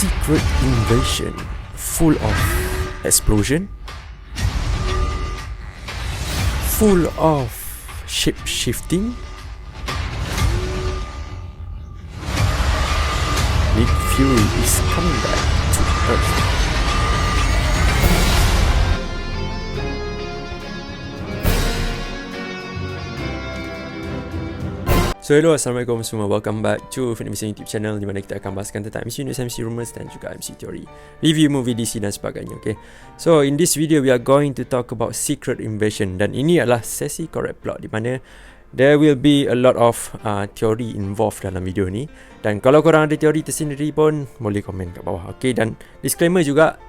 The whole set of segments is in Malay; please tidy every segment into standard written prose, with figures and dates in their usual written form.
Secret invasion full of explosion, full of shape-shifting. Nick Fury is coming back to Earth. So hello, Assalamualaikum semua. Welcome back to Fitness YouTube channel, di mana kita akan bahaskan tentang MCU News, MC Rumors dan juga MC Theory, review movie DC dan sebagainya. Okay, so in this video we are going to talk about Secret Invasion, dan ini adalah sesi correct plot di mana there will be a lot of teori involved dalam video ni. Dan kalau korang ada teori tersendiri pun boleh komen kat bawah. Okay, dan disclaimer juga,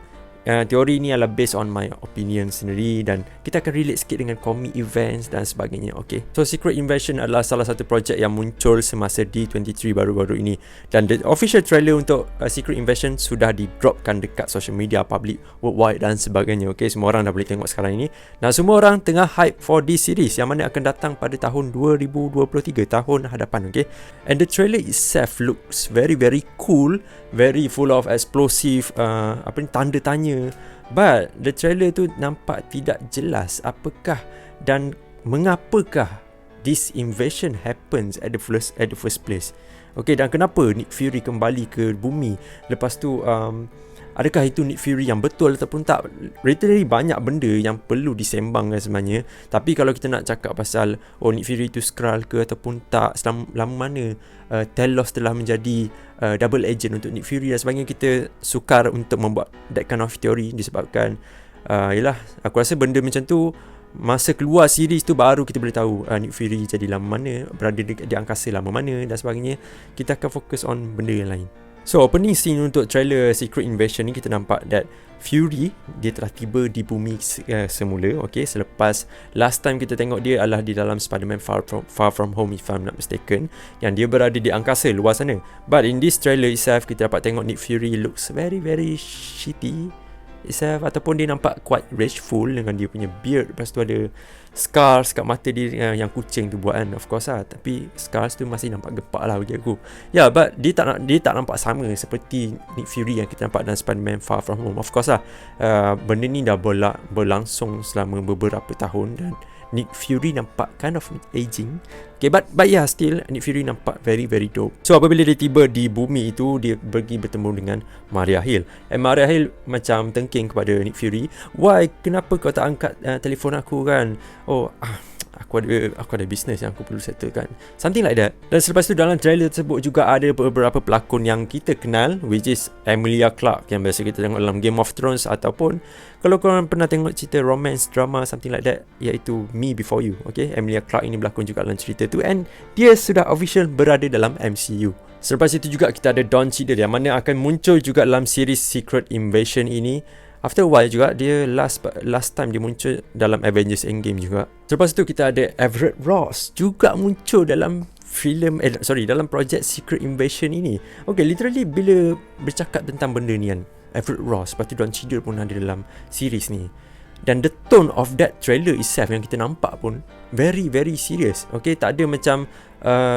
teori ni adalah based on my opinion sendiri dan kita akan relate sikit dengan comic events dan sebagainya. Okay, so Secret Invasion adalah salah satu projek yang muncul semasa D23 baru-baru ini, dan the official trailer untuk Secret Invasion sudah di-dropkan dekat social media public worldwide dan sebagainya. Okay, semua orang dah boleh tengok sekarang ini, dan semua orang tengah hype for this series yang mana akan datang pada tahun 2023, tahun hadapan. Okay, and the trailer itself looks very cool, very full of explosive tanda tanya. But the trailer tu nampak tidak jelas apakah dan mengapakah this invasion happens at the first place. Okay, dan kenapa Nick Fury kembali ke bumi? Lepas tu adakah itu Nick Fury yang betul ataupun tak? Literally banyak benda yang perlu disembangkan sebenarnya. Tapi kalau kita nak cakap pasal Nick Fury itu Skrull ke ataupun tak, lama mana Talos telah menjadi double agent untuk Nick Fury dan sebagainya, kita sukar untuk membuat that kind of theory disebabkan yelah, aku rasa benda macam tu masa keluar series tu baru kita boleh tahu Nick Fury jadi lama mana, berada di angkasa lama mana dan sebagainya. Kita akan fokus on benda yang lain. So opening scene untuk trailer Secret Invasion ni, kita nampak that Fury dia telah tiba di bumi semula. Okay, selepas last time kita tengok dia adalah di dalam Spider-Man Far From Home, if I'm not mistaken, yang dia berada di angkasa luar sana. But in this trailer itself, kita dapat tengok Nick Fury looks very shitty itself, ataupun dia nampak quite rageful dengan dia punya beard. Lepas tu ada scars kat mata dia yang kucing tu buat kan, of course lah. Tapi scars tu masih nampak gepak lah bagi aku. Ya, but dia tak nampak sama seperti Nick Fury yang kita nampak dalam Spider-Man Far From Home. Of course lah, benda ni dah berlangsung selama beberapa tahun dan Nick Fury nampak kind of aging. Okay, but yeah, still Nick Fury nampak very dope. So apabila dia tiba di bumi itu, dia pergi bertemu dengan Maria Hill. And Maria Hill macam tengking kepada Nick Fury, "Why? Kenapa kau tak angkat telefon aku kan? Aku ada business yang aku perlu settlekan." Something like that. Dan selepas tu dalam trailer tersebut juga ada beberapa pelakon yang kita kenal, which is Emilia Clarke yang biasa kita tengok dalam Game of Thrones, ataupun kalau korang pernah tengok cerita romance drama something like that, iaitu Me Before You. Okay, Emilia Clarke ini berlakon juga dalam cerita tu, and dia sudah official berada dalam MCU. Selepas itu juga kita ada Don Cheadle yang mana akan muncul juga dalam series Secret Invasion ini. After a while juga, dia last time dia muncul dalam Avengers Endgame juga. Selepas itu kita ada Everett Ross juga muncul dalam dalam projek Secret Invasion ini. Okay, literally bila bercakap tentang benda ni kan, Everett Ross, lepas tu Don Cheadle pun ada dalam series ni. Dan the tone of that trailer itself yang kita nampak pun very serious. Okay, tak ada macam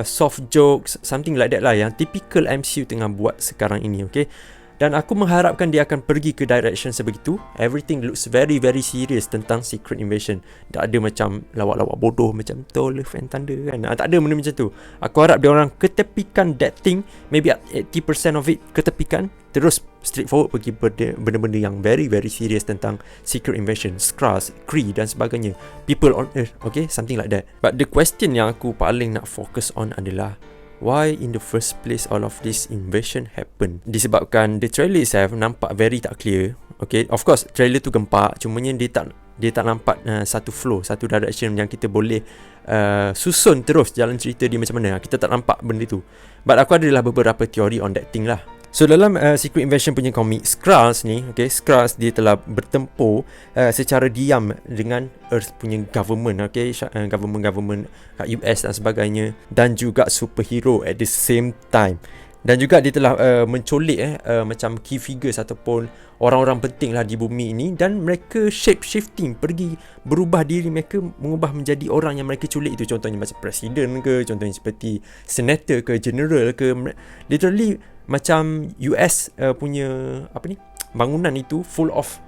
soft jokes, something like that lah, yang typical MCU tengah buat sekarang ini. Okay, dan aku mengharapkan dia akan pergi ke direction sebegitu. Everything looks very serious tentang Secret Invasion. Tak ada macam lawak-lawak bodoh macam Thor Love and Thunder kan. Tak ada benda macam tu. Aku harap dia orang ketepikan that thing, maybe 80% of it ketepikan, terus straightforward pergi benda-benda yang very serious tentang Secret Invasion, Skrulls, Kree dan sebagainya, People on Earth. Okay, something like that. But the question yang aku paling nak fokus on adalah, why in the first place all of this invasion happen? Disebabkan the trailer itself nampak very tak clear. Okay, of course trailer tu gempak, cumanya dia tak nampak satu flow, satu direction yang kita boleh susun terus jalan cerita dia macam mana. Kita tak nampak benda tu. But aku adalah beberapa teori on that thing lah. So dalam Secret Invasion punya komik, Skrulls ni, okay, Skrulls dia telah bertempur secara diam dengan Earth punya government, okay, government kat US dan sebagainya, dan juga superhero at the same time. Dan juga dia telah menculik macam key figures ataupun orang-orang penting lah di bumi ini, dan mereka shape shifting, pergi berubah diri mereka, mengubah menjadi orang yang mereka culik itu. Contohnya macam presiden ke, contohnya seperti senator ke, general ke. Literally macam US punya bangunan itu full of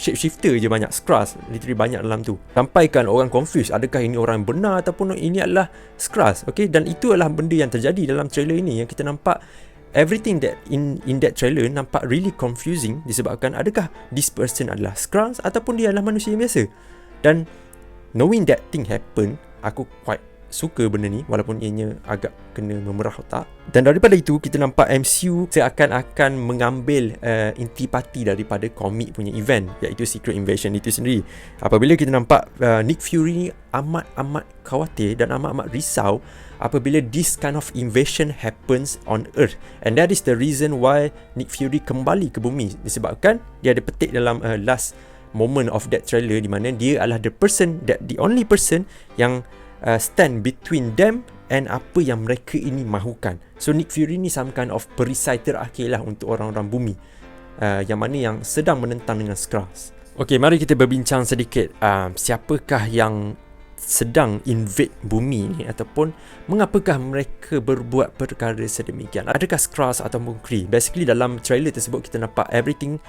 shapeshifter je, banyak Skrulls, literally banyak dalam tu, sampaikan orang confused adakah ini orang yang benar ataupun ini adalah Skrulls. Okay, dan itu adalah benda yang terjadi dalam trailer ini, yang kita nampak everything that in that trailer nampak really confusing disebabkan adakah this person adalah Skrulls ataupun dia adalah manusia yang biasa. Dan knowing that thing happen, aku quite suka benda ni walaupun ianya agak kena memerah otak. Dan daripada itu kita nampak MCU seakan-akan mengambil intipati daripada komik punya event, iaitu Secret Invasion itu sendiri. Apabila kita nampak Nick Fury ni amat-amat khawatir dan amat-amat risau apabila this kind of invasion happens on Earth, and that is the reason why Nick Fury kembali ke bumi, disebabkan dia ada petik dalam last moment of that trailer di mana dia adalah the only person yang stand between them and apa yang mereka ini mahukan. So Nick Fury ni some kind of perisai terakhir lah untuk orang-orang bumi, yang mana yang sedang menentang dengan Skrulls. Okay, mari kita berbincang sedikit siapakah yang sedang invade bumi ni, ataupun mengapakah mereka berbuat perkara sedemikian. Adakah Skrulls ataupun Kree? Basically dalam trailer tersebut kita nampak everything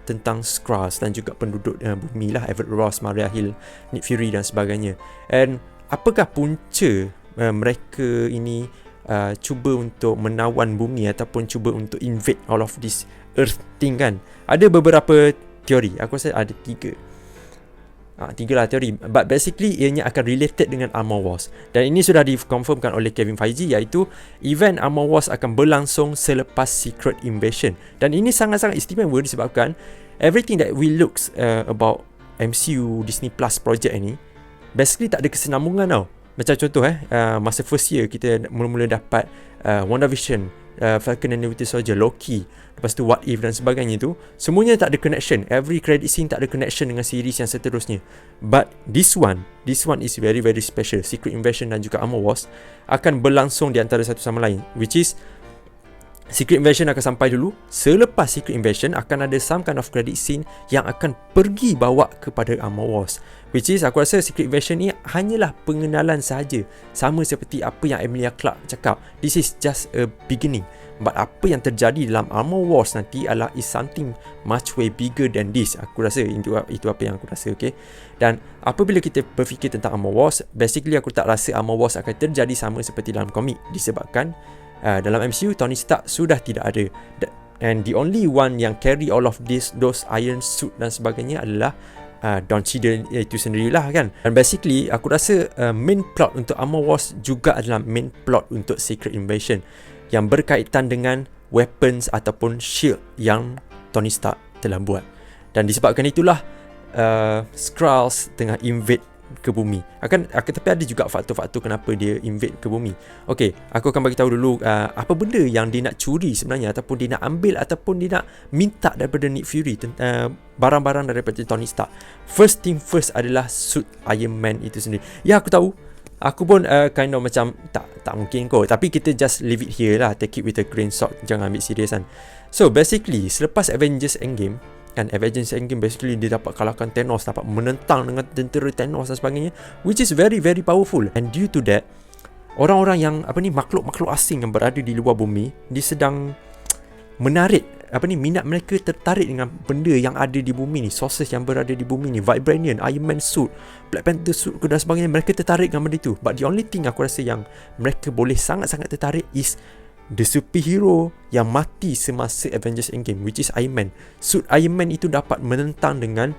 tentang Skrulls dan juga penduduk bumi lah, Everett Ross, Maria Hill, Nick Fury dan sebagainya. And apakah punca mereka ini cuba untuk menawan bumi ataupun cuba untuk invade all of this Earth thing kan? Ada beberapa teori, aku rasa ada tiga lah teori, but basically ianya akan related dengan Armor Wars, dan ini sudah dikonfirmkan oleh Kevin Feige, iaitu event Armor Wars akan berlangsung selepas Secret Invasion. Dan ini sangat-sangat istimewa disebabkan everything that we looks about MCU Disney Plus project ini basically tak ada kesinambungan tau. Macam contoh masa first year kita mula-mula dapat WandaVision, Falcon and the Winter Soldier, Loki, lepas tu What If dan sebagainya tu, semuanya tak ada connection. Every credit scene tak ada connection dengan series yang seterusnya. But this one is very very special. Secret Invasion dan juga Armor Wars akan berlangsung di antara satu sama lain, which is Secret Invasion akan sampai dulu. Selepas Secret Invasion akan ada some kind of credit scene yang akan pergi bawa kepada Armor Wars, which is aku rasa Secret Invasion ni hanyalah pengenalan sahaja, sama seperti apa yang Emilia Clarke cakap, this is just a beginning. But apa yang terjadi dalam Armor Wars nanti adalah is something much way bigger than this. Aku rasa itu apa yang aku rasa. Okay. Dan apabila kita berfikir tentang Armor Wars, basically aku tak rasa Armor Wars akan terjadi sama seperti dalam komik, disebabkan dalam MCU Tony Stark sudah tidak ada, and the only one yang carry all of those iron suit dan sebagainya adalah Don Cheadle itu sendirilah kan. Dan basically aku rasa main plot untuk Armor Wars juga adalah main plot untuk Secret Invasion, yang berkaitan dengan weapons ataupun shield yang Tony Stark telah buat. Dan disebabkan itulah Skrulls tengah invade ke bumi. Tapi ada juga faktor-faktor kenapa dia invade ke bumi. Okay, aku akan bagi tahu dulu apa benda yang dia nak curi sebenarnya, ataupun dia nak ambil, ataupun dia nak minta daripada Nick Fury, barang-barang daripada Tony Stark. First thing first adalah suit Iron Man itu sendiri. Ya, aku tahu, aku pun kind of macam tak mungkin kot, tapi kita just leave it here lah, take it with a grain salt, jangan ambil serius kan. So basically selepas Avengers Endgame basically dia dapat kalahkan Thanos, dapat menentang dengan tentera Thanos dan sebagainya, which is very very powerful. And due to that, orang-orang yang makhluk-makhluk asing yang berada di luar bumi, dia sedang menarik minat mereka, tertarik dengan benda yang ada di bumi ni, sources yang berada di bumi ni, Vibranium, Iron Man suit, Black Panther suit dan sebagainya. Mereka tertarik dengan benda itu. But the only thing aku rasa yang mereka boleh sangat-sangat tertarik is the superhero yang mati semasa Avengers Endgame, which is Iron Man. Suit Iron Man itu dapat menentang dengan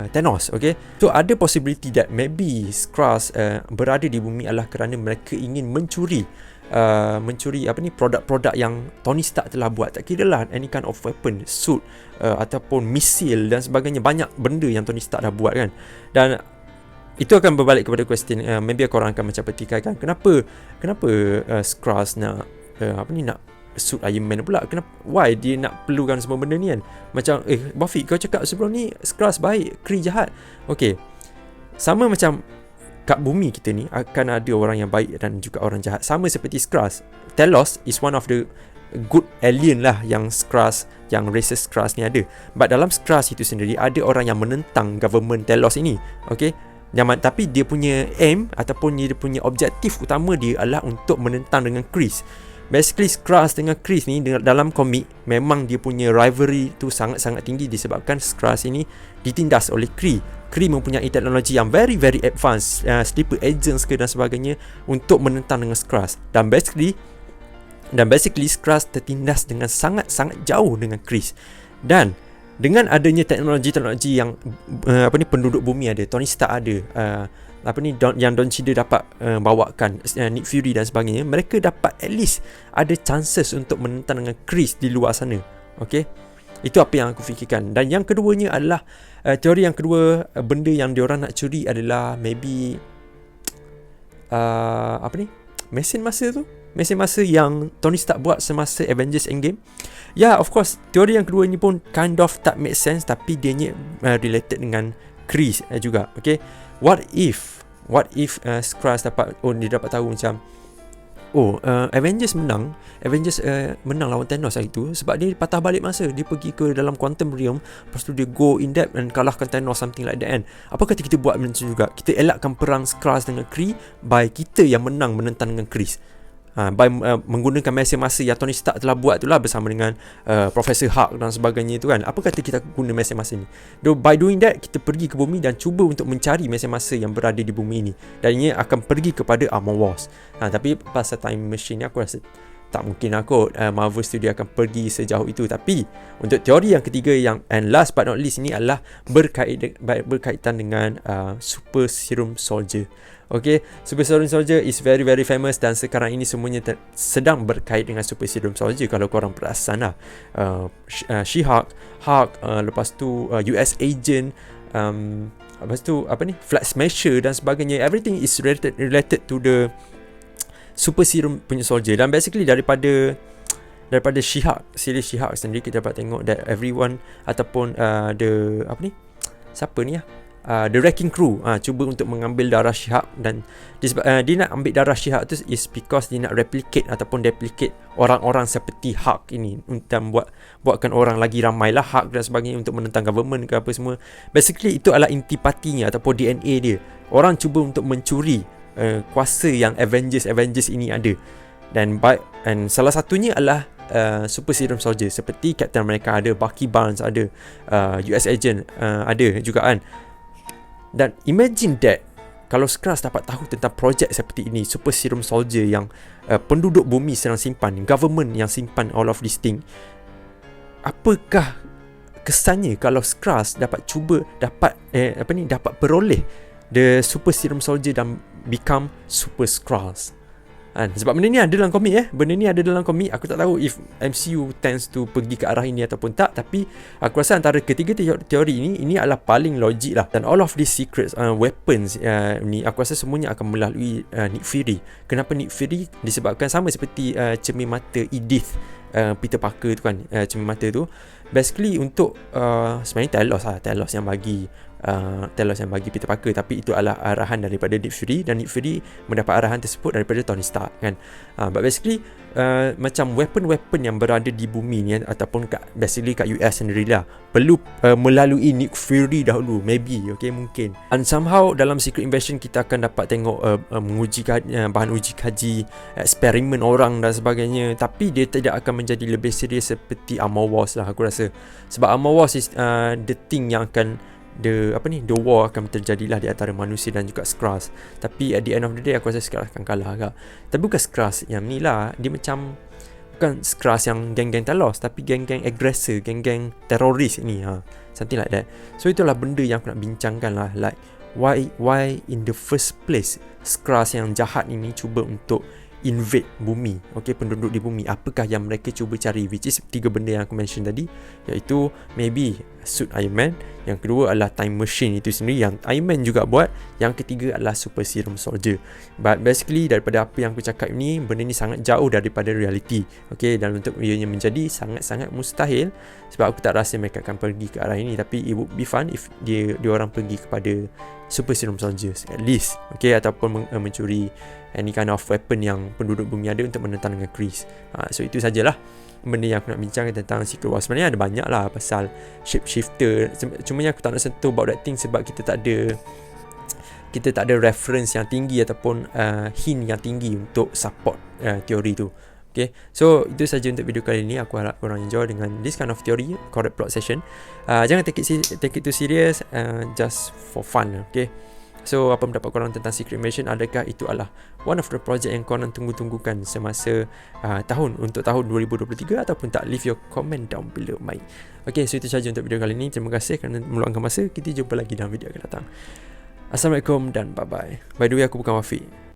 Thanos. Okay, so ada possibility that maybe Skrulls berada di bumi adalah kerana mereka ingin mencuri produk-produk yang Tony Stark telah buat. Tak kira lah any kind of weapon, suit, ataupun misil dan sebagainya. Banyak benda yang Tony Stark dah buat kan. Dan itu akan berbalik kepada question, maybe korang akan macam petikaikan, kenapa Skrulls nak nak suit Iron Man pula? Kenapa, why dia nak perlukan semua benda ni kan? Macam Bafiq, kau cakap sebelum ni Skrulls baik, Kree jahat. Okay, sama macam kat bumi kita ni akan ada orang yang baik dan juga orang jahat, sama seperti Skrulls. Talos is one of the good alien lah yang Skrulls, yang races Skrulls ni ada. But dalam Skrulls itu sendiri ada orang yang menentang government Talos ini. Okay, Tapi dia punya aim ataupun dia punya objektif utama dia adalah untuk menentang dengan Kree. Basically Skrull dengan Kree ni dalam komik memang dia punya rivalry tu sangat-sangat tinggi disebabkan Skrull ini ditindas oleh Kree. Kree mempunyai teknologi yang very very advanced, sleeper agents ke dan sebagainya untuk menentang dengan Skrull. Dan basically Skrull tertindas dengan sangat-sangat jauh dengan Kree. Dan dengan adanya teknologi yang penduduk bumi ada, Tony Stark ada, yang Don Cheadle dapat bawakan, Nick Fury dan sebagainya, mereka dapat at least ada chances untuk menentang dengan Kree di luar sana. Okay, itu apa yang aku fikirkan. Dan yang keduanya adalah teori yang kedua, benda yang diorang nak curi adalah maybe mesin masa yang Tony Stark buat semasa Avengers Endgame. Of course, teori yang kedua ni pun kind of tak make sense, tapi dia ni related dengan Kree juga. Okay, what if Skrull dia dapat tahu macam Avengers menang lawan Thanos hari tu sebab dia patah balik masa, dia pergi ke dalam quantum realm, lepas tu dia go in depth and kalahkan Thanos, something like that kan. Apa kata kita buat macam juga, kita elakkan perang Skrull dengan Kree by kita yang menang menentang dengan Kree, by menggunakan mesin masa yang Tony Stark telah buat tu lah bersama dengan Professor Hulk dan sebagainya tu kan. Apa kata kita guna mesin masa ni? By doing that, kita pergi ke bumi dan cuba untuk mencari mesin masa yang berada di bumi ni, dan ini akan pergi kepada Armor Wars. Tapi pasal time machine ni aku rasa tak mungkin Marvel Studio akan pergi sejauh itu. Tapi untuk teori yang ketiga and last but not least, ini adalah berkaitan dengan Super Serum Soldier. Okay, Super Serum Soldier is very very famous dan sekarang ini semuanya sedang berkait dengan Super Serum Soldier. Kalau korang perasan lah, She-Hulk, lepas tu US Agent, lepas tu Flag Smasher dan sebagainya. Everything is related to the Super Serum punya soldier. Dan basically daripada She-Hulk, series She-Hulk sendiri, kita dapat tengok that everyone ataupun The Wrecking Crew cuba untuk mengambil darah She-Hulk, dan dia nak ambil darah She-Hulk tu is because dia nak replicate ataupun duplicate orang-orang seperti Hulk ini, dan buatkan orang lagi ramai lah Hulk dan sebagainya untuk menentang government ke apa semua. Basically itu adalah intipatinya ataupun DNA dia. Orang cuba untuk mencuri kuasa yang Avengers ini ada. Dan salah satunya adalah Super Serum Soldier, seperti Captain America ada, Bucky Barnes ada, US Agent ada juga kan. Dan imagine that kalau Skrull dapat tahu tentang projek seperti ini, Super Serum Soldier yang penduduk bumi sedang simpan, government yang simpan all of this thing, apakah kesannya kalau Skrull dapat peroleh the Super Serum Soldier dan become Super Skrulls. Sebab benda ni ada dalam komik, aku tak tahu if MCU tends to pergi ke arah ini ataupun tak, tapi aku rasa antara ketiga teori ini adalah paling logik lah. Dan all of these secrets, weapons ni, aku rasa semuanya akan melalui Nick Fury. Kenapa Nick Fury? Disebabkan sama seperti cermin mata Edith Peter Parker tu kan, cermin mata tu basically untuk sebenarnya Talos yang bagi Peter Parker, tapi itu adalah arahan daripada Nick Fury, dan Nick Fury mendapat arahan tersebut daripada Tony Stark kan. But basically macam weapon yang berada di bumi ni ataupun basically kat US sendirilah perlu melalui Nick Fury dahulu, maybe, okay, mungkin. And somehow dalam Secret Invasion kita akan dapat tengok menguji bahan uji kaji, eksperimen orang dan sebagainya, tapi dia tidak akan menjadi lebih serius seperti Armor Wars lah aku rasa. Sebab Armor Wars is the thing yang akan the war akan terjadilah di antara manusia dan juga Skrulls. Tapi at the end of the day aku rasa Skrulls akan kalah agak. Tapi bukan Skrulls yang ni lah, dia macam bukan Skrulls yang geng-geng Talos, tapi geng-geng aggressor, geng-geng teroris ni, something like that. So itulah benda yang aku nak bincangkan lah, like why in the first place Skrulls yang jahat ini cuba untuk invade bumi, okay, penduduk di bumi. Apakah yang mereka cuba cari, which is tiga benda yang aku mention tadi, iaitu maybe suit Iron Man, yang kedua adalah time machine itu sendiri yang Iron Man juga buat, yang ketiga adalah Super Serum Soldier. But basically daripada apa yang aku cakap ni, benda ni sangat jauh daripada reality, okay, dan untuk ianya menjadi sangat-sangat mustahil, sebab aku tak rasa mereka akan pergi ke arah ini. Tapi it would be fun if dia orang pergi kepada Super Serum Soldiers at least, okay, ataupun mencuri any kind of weapon yang penduduk bumi ada untuk menentang dengan Kree. So itu sajalah benda yang aku nak bincangkan tentang Secret Wars. Sebenarnya ada banyak lah pasal shapeshifter, cuma aku tak nak sentuh about that thing sebab kita tak ada kita tak ada reference yang tinggi ataupun hint yang tinggi untuk support teori tu. Okay, so itu saja untuk video kali ini. Aku harap korang enjoy dengan this kind of theory, correct plot session. Jangan take it too serious, just for fun. Okay, so apa pendapat korang tentang Secret Invasion? Adakah itu adalah one of the project yang korang tunggu-tunggukan semasa tahun 2023 ataupun tak? Leave your comment down below. Okay, so itu saja untuk video kali ini. Terima kasih kerana meluangkan masa. Kita jumpa lagi dalam video akan datang. Assalamualaikum dan bye-bye. By the way, aku bukan Wafiq.